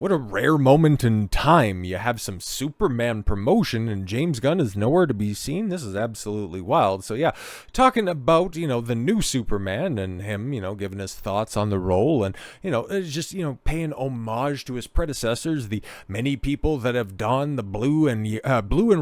What a rare moment in time. You have some Superman promotion and James Gunn is nowhere to be seen. This is absolutely wild. So yeah, talking about, the new Superman and him, giving his thoughts on the role and, just, paying homage to his predecessors, the many people that have donned the blue and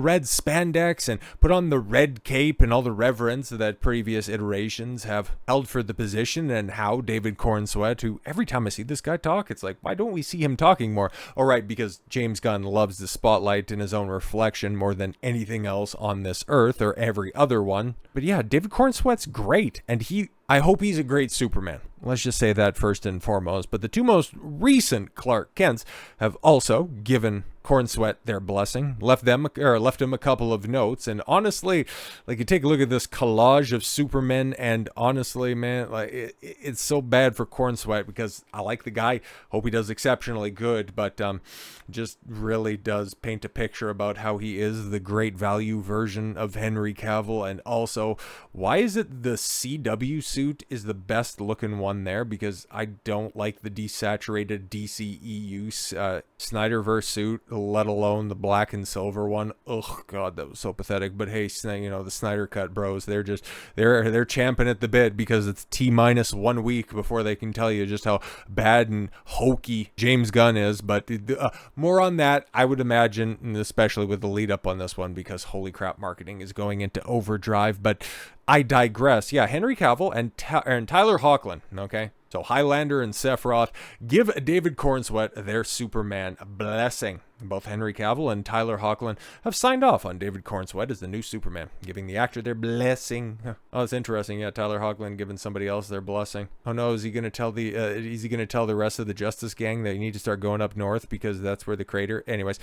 red spandex and put on the red cape and all the reverence that previous iterations have held for the position, and how David Corenswet, who every time I see this guy talk, it's like, why don't we see him talking more? All right, because James Gunn loves the spotlight in his own reflection more than anything else on this earth or every other one. But yeah, David Corenswet's great, and I hope he's a great Superman. Let's just say that first and foremost. But the two most recent Clark Kents have also given Corenswet their blessing, left him a couple of notes, and honestly, you take a look at this collage of Supermen, and honestly, man, it's so bad for Corenswet because I like the guy, hope he does exceptionally good, but just really does paint a picture about how he is the great value version of Henry Cavill. And also, why is it the CW suit is the best looking one there? Because I don't like the desaturated DCEU Snyderverse suit, let alone the black and silver one. Ugh, God, that was so pathetic. But hey, the Snyder Cut bros, they're champing at the bit because it's T-minus 1 week before they can tell you just how bad and hokey James Gunn is. But more on that, I would imagine, and especially with the lead up on this one, because holy crap, marketing is going into overdrive. But I digress. Yeah, Henry Cavill and Tyler Hoechlin, okay? So Highlander and Sephiroth give David Corenswet their Superman blessing. Both Henry Cavill and Tyler Hoechlin have signed off on David Corenswet as the new Superman, giving the actor their blessing. Oh, it's interesting. Yeah, Tyler Hoechlin giving somebody else their blessing. Oh no, is he going to tell the rest of the Justice Gang that you need to start going up north because that's where the crater? Anyways,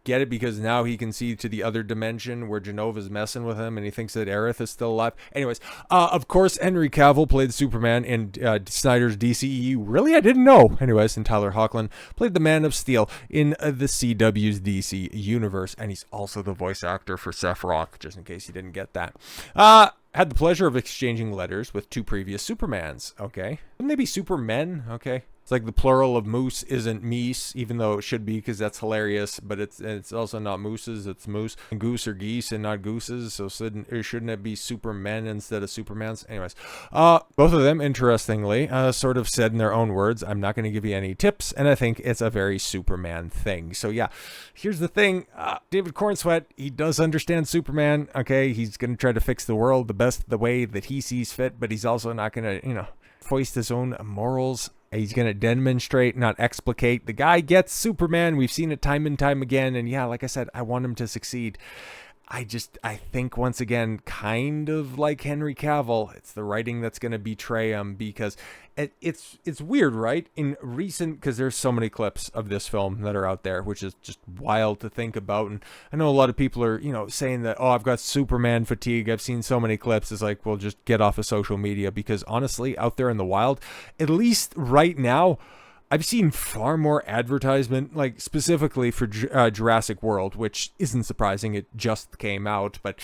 get it? Because now he can see to the other dimension where Genova's messing with him and he thinks that Aerith is still alive. Anyways, of course, Henry Cavill played Superman in Snyder's DCEU. Really? I didn't know. Anyways, and Tyler Hoechlin played the Man of Steel in the CW's DC universe. And he's also the voice actor for Sephiroth, just in case you didn't get that. Had the pleasure of exchanging letters with two previous Supermans. Okay. Wouldn't they be Supermen? Okay. It's like the plural of moose isn't meese, even though it should be, because that's hilarious. But it's also not mooses, it's moose. And goose or geese and not gooses. So shouldn't it be supermen instead of supermans? Anyways, both of them, interestingly, sort of said in their own words, I'm not going to give you any tips. And I think it's a very Superman thing. So yeah, here's the thing. David Corenswet, he does understand Superman. Okay, he's going to try to fix the world the way that he sees fit. But he's also not going to, foist his own morals. He's going to demonstrate, not explicate. The guy gets Superman. We've seen it time and time again. And yeah, like I said, I want him to succeed. I think once again, kind of like Henry Cavill, it's the writing that's going to betray him, because it's weird, right? In recent, because there's so many clips of this film that are out there, which is just wild to think about. And I know a lot of people are, saying that, oh, I've got Superman fatigue. I've seen so many clips. It's like, well, just get off of social media, because honestly, out there in the wild, at least right now, I've seen far more advertisement, like specifically for Jurassic World, which isn't surprising. It just came out, but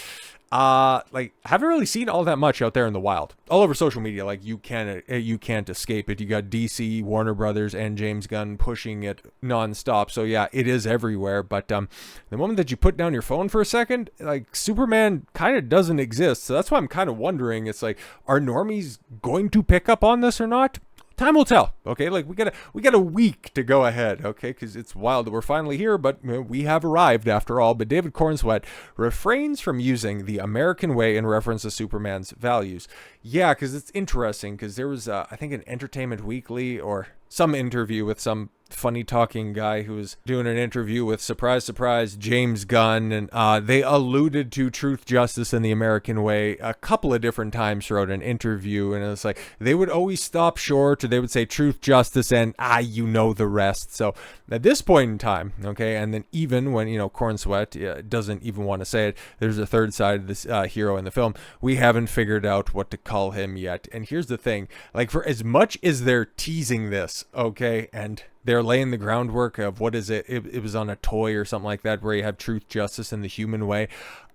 I haven't really seen all that much out there in the wild. All over social media, like you can't escape it. You got DC, Warner Brothers, and James Gunn pushing it nonstop. So yeah, it is everywhere. But the moment that you put down your phone for a second, like Superman kind of doesn't exist. So that's why I'm kind of wondering. It's like, are normies going to pick up on this or not? Time will tell. Okay, like we got a week to go ahead. Okay, because it's wild that we're finally here, but we have arrived after all. But David Corenswet refrains from using the American way in reference to Superman's values. Yeah, because it's interesting. Because there was, I think, an Entertainment Weekly or some interview with some funny talking guy who was doing an interview with, surprise, surprise, James Gunn, and they alluded to truth, justice, and the American way a couple of different times throughout an interview, and it's like they would always stop short, or they would say truth, justice, and the rest. So at this point in time, okay, and then even when Corenswet doesn't even want to say it, there's a third side of this hero in the film. We haven't figured out what to call him yet. And here's the thing, like, for as much as they're teasing this, okay, and they're laying the groundwork of what is it? It was on a toy or something like that, where you have truth, justice, and the human way.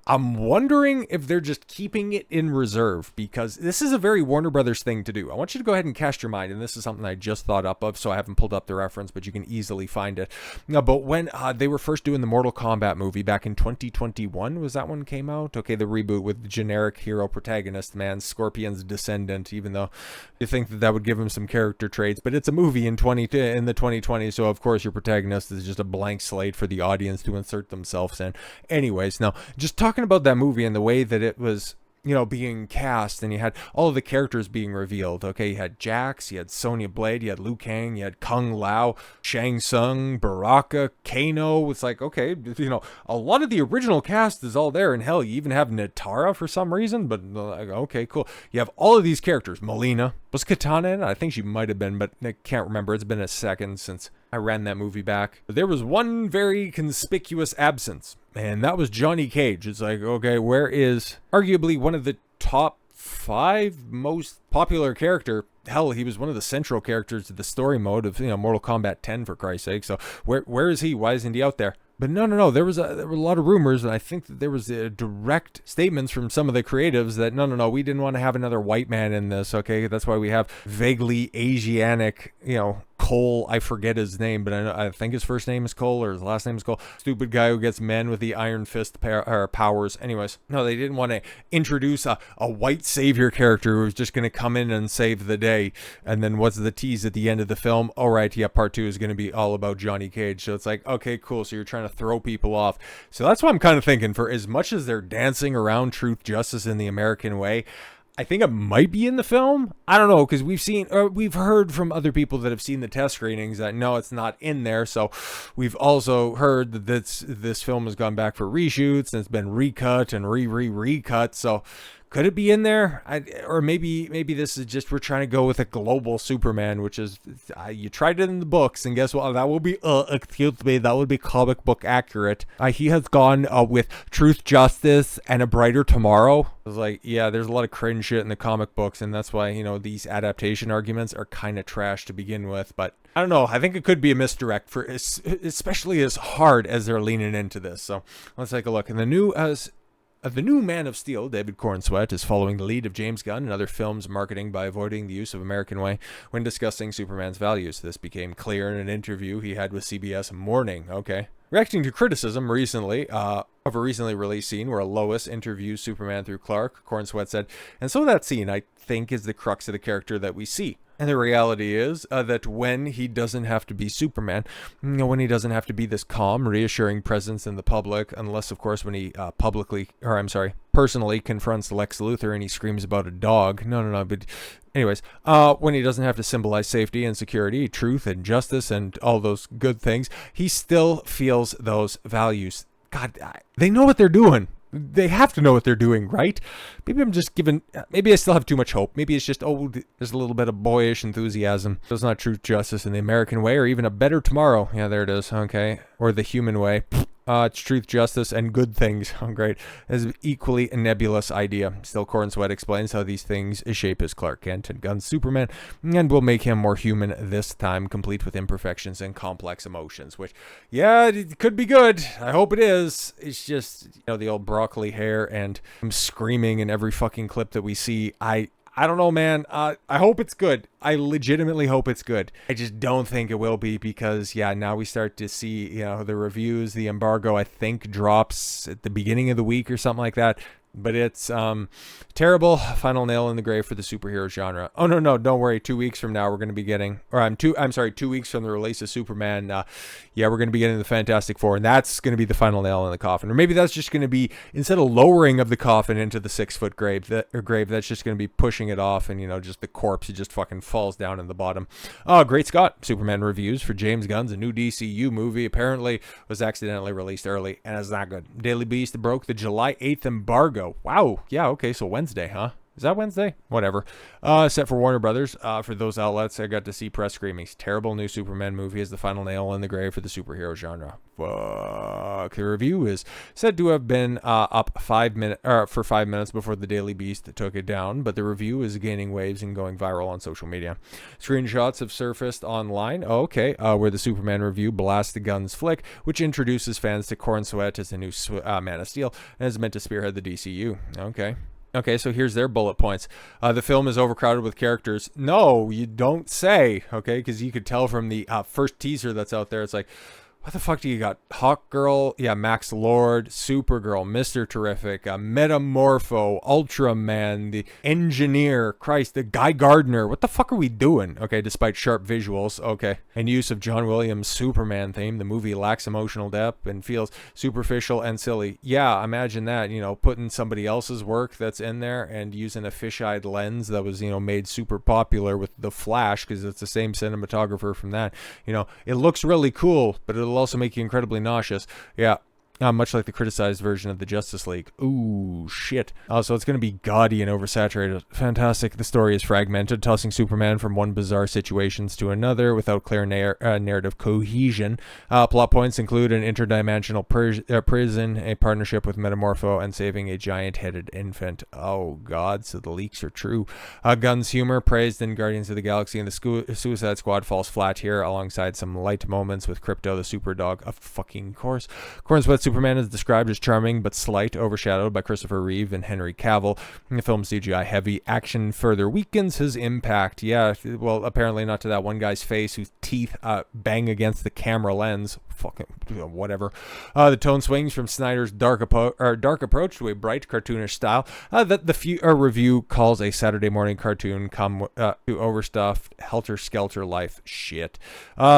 I'm wondering if they're just keeping it in reserve, because this is a very Warner Brothers thing to do. I want you to go ahead and cast your mind, and this is something I just thought up of, so I haven't pulled up the reference, but you can easily find it. But when they were first doing the Mortal Kombat movie back in 2021, was that one came out? Okay, the reboot with the generic hero protagonist, man, Scorpion's descendant, even though you think that would give him some character traits, but it's a movie in the 2020s, so of course your protagonist is just a blank slate for the audience to insert themselves in. Anyways, now, just talking about that movie and the way that it was, being cast, and you had all of the characters being revealed. Okay, you had Jax, you had Sonya Blade, you had Liu Kang, you had Kung Lao, Shang Tsung, Baraka, Kano. It's like, okay, a lot of the original cast is all there, and hell, you even have Natara for some reason, but okay, cool. You have all of these characters. Melina, was Katana in it? I think she might have been, but I can't remember. It's been a second since I ran that movie back. But there was one very conspicuous absence, and that was Johnny Cage. It's like, okay, where is arguably one of the top 5 most popular character? Hell, he was one of the central characters of the story mode of Mortal Kombat 10, for Christ's sake. So where is he? Why isn't he out there? But no. There were a lot of rumors, and I think that there was direct statements from some of the creatives that no, we didn't want to have another white man in this. Okay, that's why we have vaguely Asianic, Cole, I forget his name, but I think his first name is Cole, or his last name is Cole. Stupid guy who gets men with the Iron Fist powers. Anyways, no, they didn't want to introduce a white savior character who's just going to come in and save the day. And then what's the tease at the end of the film? All right, yeah, part 2 is going to be all about Johnny Cage. So it's like, okay, cool. So you're trying to throw people off. So that's what I'm kind of thinking. For as much as they're dancing around truth, justice, in the American way, I think it might be in the film. I don't know, because we've heard from other people that have seen the test screenings that no, it's not in there. So we've also heard that this film has gone back for reshoots and it's been recut and recut. So could it be in there? Or maybe this is just, we're trying to go with a global Superman, which is, you tried it in the books, and guess what? That will be, excuse me, that would be comic book accurate. He has gone with truth, justice, and a brighter tomorrow. I was like, yeah, there's a lot of cringe shit in the comic books, and that's why, these adaptation arguments are kind of trash to begin with. But I don't know. I think it could be a misdirect, for especially as hard as they're leaning into this. So let's take a look. And the new Man of Steel, David Corenswet, is following the lead of James Gunn and other films' marketing by avoiding the use of American way when discussing Superman's values. This became clear in an interview he had with CBS Morning. Okay. Reacting to criticism recently of a recently released scene where Lois interviews Superman through Clark, Corenswet said, "And so that scene, I think, is the crux of the character that we see. And the reality is that when he doesn't have to be Superman, when he doesn't have to be this calm, reassuring presence in the public, unless, of course, when he personally confronts Lex Luthor and he screams about a dog. No, but anyways, when he doesn't have to symbolize safety and security, truth and justice and all those good things, he still feels those values. God, they know what they're doing. They have to know what they're doing, right? Maybe maybe I still have too much hope. Maybe it's just, there's a little bit of boyish enthusiasm. So it's not truth, justice in the American way, or even a better tomorrow. Yeah, there it is. Okay. Or the human way. It's truth, justice, and good things. Oh, great. It's an equally a nebulous idea. Still, Corenswet explains how these things shape his Clark Kent and Gunn's Superman, and will make him more human this time, complete with imperfections and complex emotions. Which, yeah, it could be good. I hope it is. It's just, the old broccoli hair and him screaming in every fucking clip that we see. I don't know, man. I hope it's good. I legitimately hope it's good. I just don't think it will be, because, yeah, now we start to see, the reviews, the embargo, I think, drops at the beginning of the week or something like that. But it's terrible. Final nail in the grave for the superhero genre. Oh, no, don't worry. 2 weeks from now, we're going to be getting, 2 weeks from the release of Superman. We're going to be getting the Fantastic Four, and that's going to be the final nail in the coffin. Or maybe that's just going to be, instead of lowering of the coffin into the 6-foot grave, that's just going to be pushing it off, and, just the corpse, it just fucking falls down in the bottom. Oh, great Scott. Superman reviews for James Gunn's a new DCEU movie apparently was accidentally released early, and it's not good. Daily Beast broke the July 8th embargo. Wow. Yeah, okay, so Wednesday, huh? Is that Wednesday? Whatever. Set for Warner Brothers. For those outlets, I got to see press screamings. Terrible new Superman movie is the final nail in the grave for the superhero genre. Fuck. The review is said to have been up 5 minutes for 5 minutes before the Daily Beast took it down, but the review is gaining waves and going viral on social media. Screenshots have surfaced online. Where the Superman review blasts the Gunn's flick, which introduces fans to Corenswet as the new Man of Steel and is meant to spearhead the DCEU. Okay, so here's their bullet points. The film is overcrowded with characters. No, you don't say, okay? Because you could tell from the first teaser that's out there, it's like, what the fuck do you got? Hawkgirl, yeah, Max Lord, Supergirl, Mr. Terrific, Metamorpho, Ultraman, the Engineer, Christ, the Guy Gardner. What the fuck are we doing? Okay, despite sharp visuals, okay. And use of John Williams' Superman theme, the movie lacks emotional depth and feels superficial and silly. Yeah, imagine that, putting somebody else's work that's in there and using a fisheye lens that was, made super popular with The Flash, because it's the same cinematographer from that. It looks really cool, but it'll also make you incredibly nauseous. Yeah. Much like the criticized version of the Justice League. Ooh, shit. So it's going to be gaudy and oversaturated. Fantastic. The story is fragmented, tossing Superman from one bizarre situations to another without clear narrative cohesion. Plot points include an interdimensional prison, a partnership with Metamorpho, and saving a giant-headed infant. Oh, God, so the leaks are true. Gunn's humor, praised in Guardians of the Galaxy and the Suicide Squad, falls flat here, alongside some light moments with Krypto the Superdog. Of fucking course. Corenswet Superman is described as charming but slight, overshadowed by Christopher Reeve and Henry Cavill. The film's CGI heavy. Action further weakens his impact. Yeah, well, apparently not to that one guy's face whose teeth bang against the camera lens. Fucking whatever. The tone swings from Snyder's dark approach to a bright, cartoonish style that the review calls a Saturday morning cartoon come to overstuffed, helter-skelter life shit.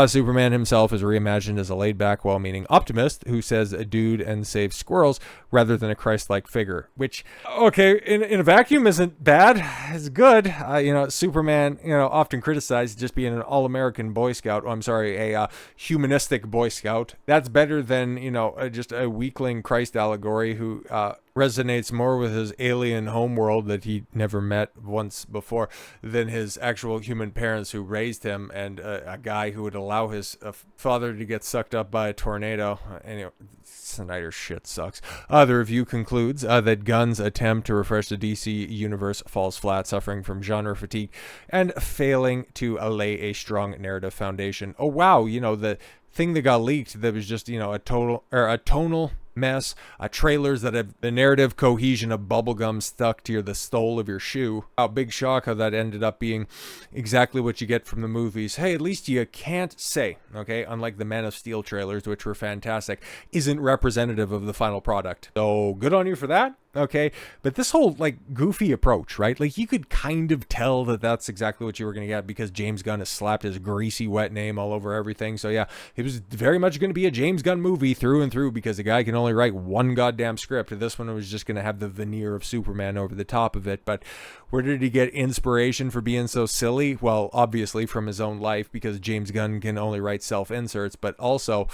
Superman himself is reimagined as a laid-back, well-meaning optimist who says dude and saves squirrels rather than a Christ-like figure, which, okay, in a vacuum isn't bad. It's good. Superman, often criticized just being an all-American Boy Scout. Oh, I'm sorry, a humanistic Boy Scout. That's better than, just a weakling Christ allegory who resonates more with his alien homeworld that he never met once before than his actual human parents who raised him, and a guy who would allow his father to get sucked up by a tornado. Anyway, Snyder shit sucks. The review concludes that Gunn's attempt to refresh the DC universe falls flat, suffering from genre fatigue and failing to lay a strong narrative foundation. Oh wow, the thing that got leaked that was just a tonal mess, trailers that have the narrative cohesion of bubblegum stuck to the sole of your shoe. Big shock how that ended up being exactly what you get from the movies. Hey, at least you can't say, okay, unlike the Man of Steel trailers, which were fantastic, isn't representative of the final product. So good on you for that. Okay, but this whole goofy approach, right? You could kind of tell that that's exactly what you were going to get because James Gunn has slapped his greasy wet name all over everything. So yeah, it was very much going to be a James Gunn movie through and through because the guy can only write one goddamn script. This one was just going to have the veneer of Superman over the top of it. But where did he get inspiration for being so silly? Well, obviously from his own life, because James Gunn can only write self-inserts, but also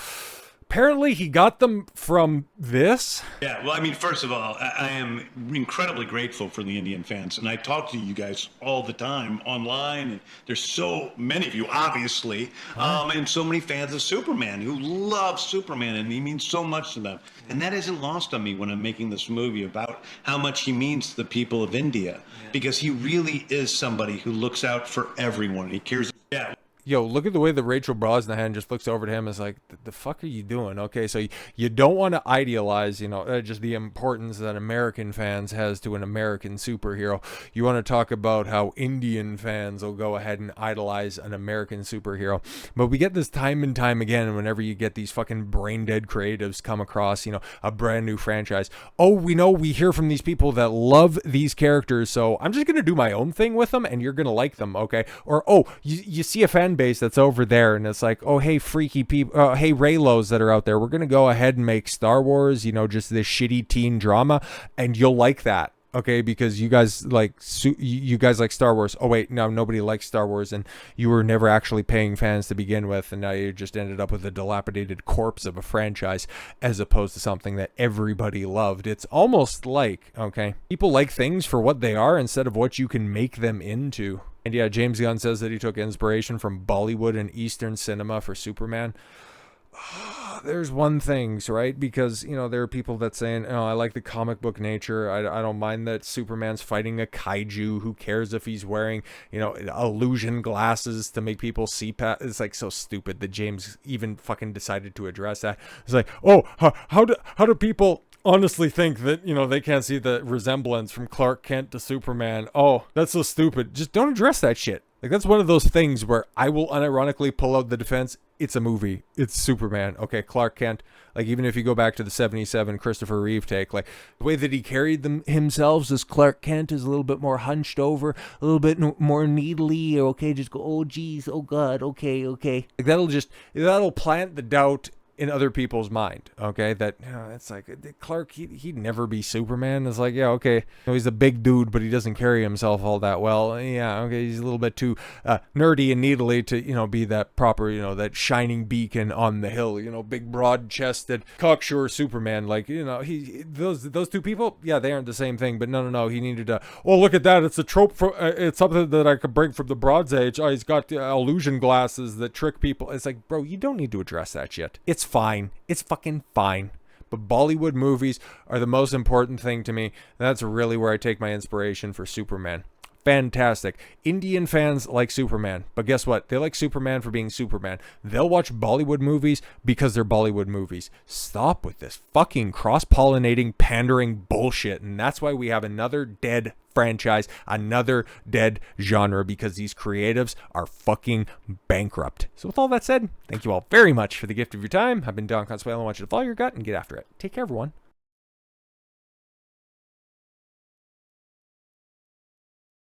apparently he got them from this. Yeah, well, I mean, first of all, I am incredibly grateful for the Indian fans. And I talk to you guys all the time online. And there's so many of you, obviously, and so many fans of Superman who love Superman. And he means so much to them. And that isn't lost on me when I'm making this movie about how much he means to the people of India. Because he really is somebody who looks out for everyone. He cares. Yeah. Yo, look at the way that Rachel Brosnahan just looks over to him as like, the fuck are you doing? Okay, so you don't want to idealize, just the importance that American fans has to an American superhero. You want to talk about how Indian fans will go ahead and idolize an American superhero. But we get this time and time again whenever you get these fucking brain-dead creatives come across, a brand new franchise. Oh, we hear from these people that love these characters, so I'm just going to do my own thing with them and you're going to like them, okay? Or, you see a fan base that's over there and it's like, oh hey freaky people, hey Raylos that are out there, we're gonna go ahead and make Star Wars, just this shitty teen drama and you'll like that. okay, because you guys like you guys like Star Wars. Oh wait, no, nobody likes Star Wars, and you were never actually paying fans to begin with, and now you just ended up with a dilapidated corpse of a franchise as opposed to something that everybody loved. It's almost like, okay, people like things for what they are instead of what you can make them into. And yeah, James Gunn says that he took inspiration from Bollywood and Eastern cinema for Superman. There's one thing, right? Because, you know, there are people that saying, oh, I like the comic book nature. I don't mind that Superman's fighting a kaiju. Who cares if he's wearing, you know, illusion glasses to make people see past? It's like so stupid that James even fucking decided to address that. It's like, oh, how do people honestly think that, you know, they can't see the resemblance from Clark Kent to Superman? Oh, that's so stupid. Just don't address that shit. Like, that's one of those things where I will unironically pull out the defense. It's a movie. It's Superman. Okay, Clark Kent. Like, even if you go back to the 77 Christopher Reeve take, like, the way that he carried them himself as Clark Kent is a little bit more hunched over, a little bit more needly. Okay, just go, oh, geez, oh, God, okay. Like, that'll plant the doubt in other people's mind, okay, that, you know, it's like Clark, he'd never be Superman. It's like, yeah, okay, you know, he's a big dude, but he doesn't carry himself all that well. Yeah, okay, he's a little bit too nerdy and needly to, you know, be that proper, you know, that shining beacon on the hill, you know, big broad-chested cocksure Superman. Like, you know, those two people, yeah, they aren't the same thing. But no, he needed to, oh, look at that, it's a trope for it's something that I could bring from the Bronze Age. Oh, he's got illusion glasses that trick people. It's like, bro, you don't need to address that shit. It's fine. It's fucking fine. But Bollywood movies are the most important thing to me. That's really where I take my inspiration for Superman. Fantastic. Indian fans like Superman, but guess what? They like Superman for being Superman. They'll watch Bollywood movies because they're Bollywood movies. Stop with this fucking cross-pollinating, pandering bullshit. And that's why we have another dead franchise, another dead genre, because these creatives are fucking bankrupt. So with all that said, thank you all very much for the gift of your time. I've been Don Consuelo. I want you to follow your gut and get after it. Take care, everyone.